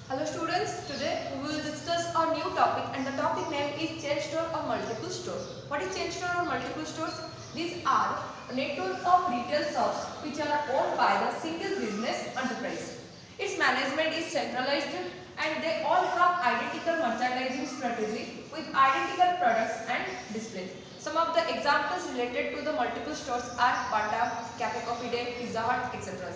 Hello students, today we will discuss a new topic and the topic name is chain store or multiple store. What is chain store or multiple stores? These are a network of retail shops which are owned by the single business enterprise. Its management is centralized and they all have identical merchandising strategy with identical products and displays. Some of the examples related to the multiple stores are Bata, Cafe Coffee Day, Pizza Hut, etc.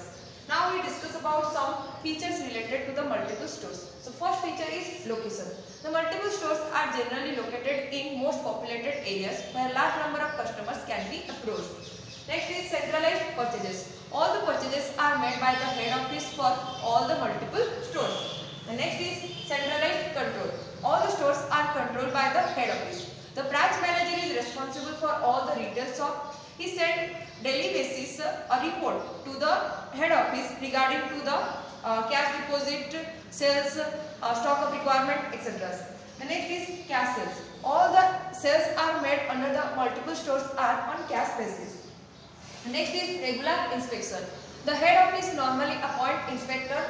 Now we discuss about some features related to the multiple stores. So first feature is location. The multiple stores are generally located in most populated areas where large number of customers can be approached. Next is centralized purchases. All the purchases are made by the head office for all the multiple stores. The next is centralized control. All the stores are controlled by the head office. The branch manager is responsible for all the retail shop. He sent daily basis a report to the head office regarding to the cash deposit, sales, stock of requirement, etc. The next is cash sales. All the sales are made under the multiple stores are on cash basis. The next is regular inspection. The head office normally appoint inspector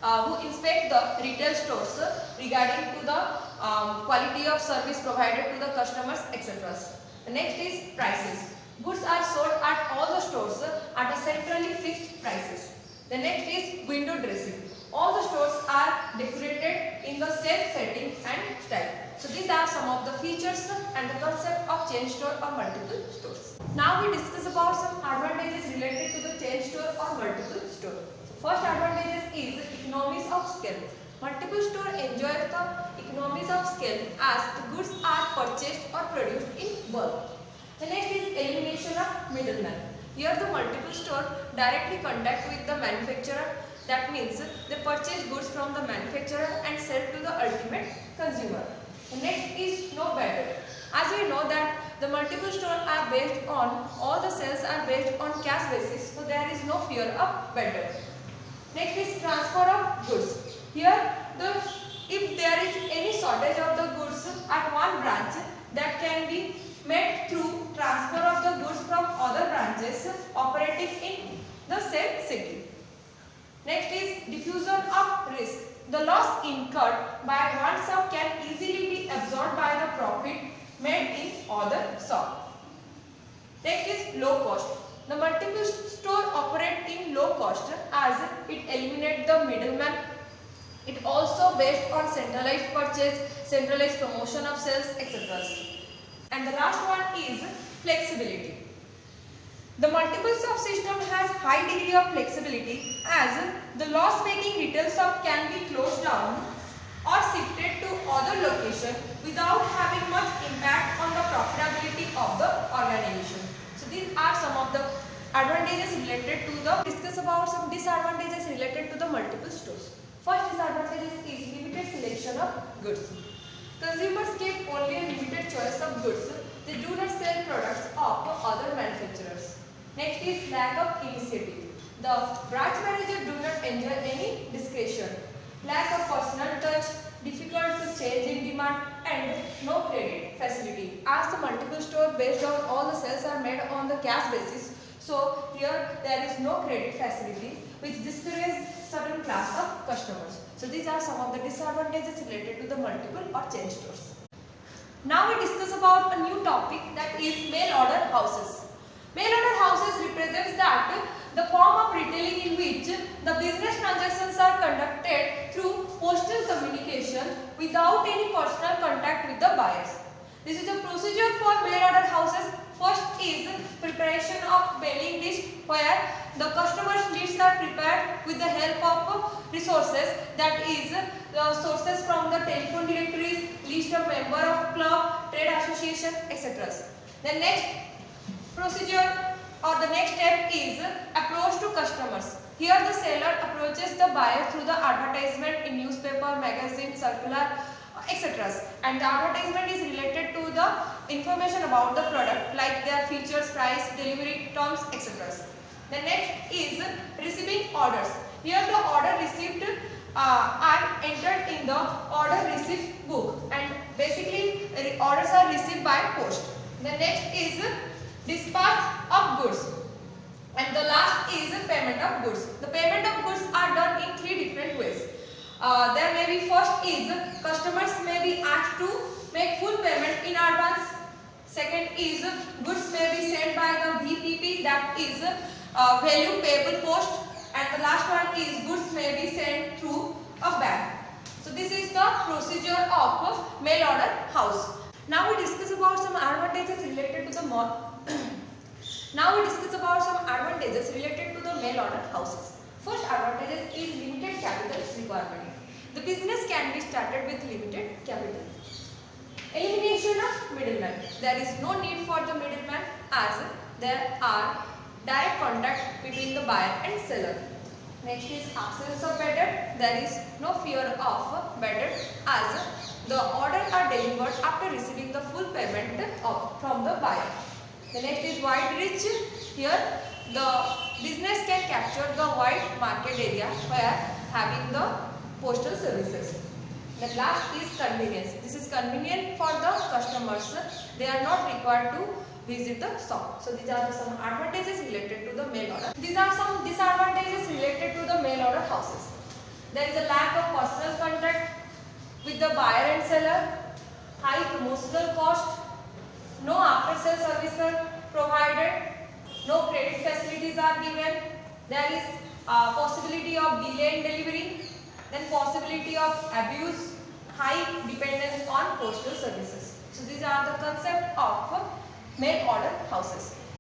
who inspect the retail stores regarding to the quality of service provided to the customers, etc. The next is prices. Goods are sold at all the stores at a centrally fixed prices. The next is window dressing. All the stores are decorated in the same setting and style. So these are some of the features and the concept of chain store or multiple stores. Now we discuss about some advantages related to the chain store or multiple store. First advantages is economies of scale. Multiple store enjoys the economies of scale as the goods are purchased or produced in bulk. The next is elimination of middlemen. Here the multiple store directly contact with the manufacturer. That means they purchase goods from the manufacturer and sell to the ultimate consumer. The next is no better. As we know that the multiple store are based on, all the sales are based on cash basis, so there is no fear of better. Next is transfer of goods. Here if there is any shortage of the goods at one branch, that can be made through transfer of the goods from other branches operating in the same city. Next is diffusion of risk. The loss incurred by one shop can easily be absorbed by the profit made in other shop. Next is low cost. The multiple store operate in low cost as it eliminates the middleman. It also based on centralized purchase, centralized promotion of sales, etc. And the last one is flexibility. The multiple shop system has high degree of flexibility as the loss-making retail shop can be closed down or shifted to other location without having much impact on the profitability of the organization. So these are some of the advantages related to the, discuss about some disadvantages related to the multiple stores. First disadvantage is limited selection of goods. Consumers get only a limited choice of goods. They do not sell products of other manufacturers. Next is lack of initiative. The branch manager do not enjoy any discretion. Lack of personal touch, difficult to change in demand, and no credit facility. As the multiple store based on all the sales are made on the cash basis, so here there is no credit facility which discourages certain class of customers. So these are some of the disadvantages related to the multiple or chain stores. Now we discuss about a new topic, that is mail order houses. Mail order houses represents that the form of retailing in which the business transactions are conducted through postal communication without any personal contact with the buyers. This is the procedure for mail order houses. First is preparation of mailing list, where the customer's lists are prepared with the help of resources, that is the sources from the telephone directories, list of member of club, trade association, etc. The next procedure or the next step is approach to customers. Here the seller approaches the buyer through the advertisement in newspaper, magazine, circular, etc. And the advertisement is related to the information about the product like their features, price, delivery terms, etc. The next is receiving orders. Here the order received are entered in the order received book, and basically orders are received by post. The next is dispatch of goods, and the last is payment of goods. The payment of goods are done in three different ways. There may be first is customers may be asked to make full payment in advance. Second is goods may be sent by the VPP, that is value payable post, and the last one is goods may be sent through a bank. So this is the procedure of mail order house. Now we discuss about some advantages related to the mail order houses. First advantage is limited capital requirement. The business can be started with limited capital. Elimination of middleman. There is no need for the middleman as there are direct contact between the buyer and seller. Next is absence of bad debt. There is no fear of bad debt as the orders are delivered after receiving the full payment from the buyer. The next is wide reach. Here the business can capture the wide market area where having the postal services. The last is convenience. This is convenient for the customers. They are not required to visit the shop. So these are some advantages related to the mail order. These are some disadvantages related to the mail order houses. There is a lack of personal contact with the buyer and seller, high promotional cost, no after sale services provided, no credit facilities are given, there is possibility of delay in delivery, then possibility of abuse, high dependence on postal services. So these are the concept of mail order houses.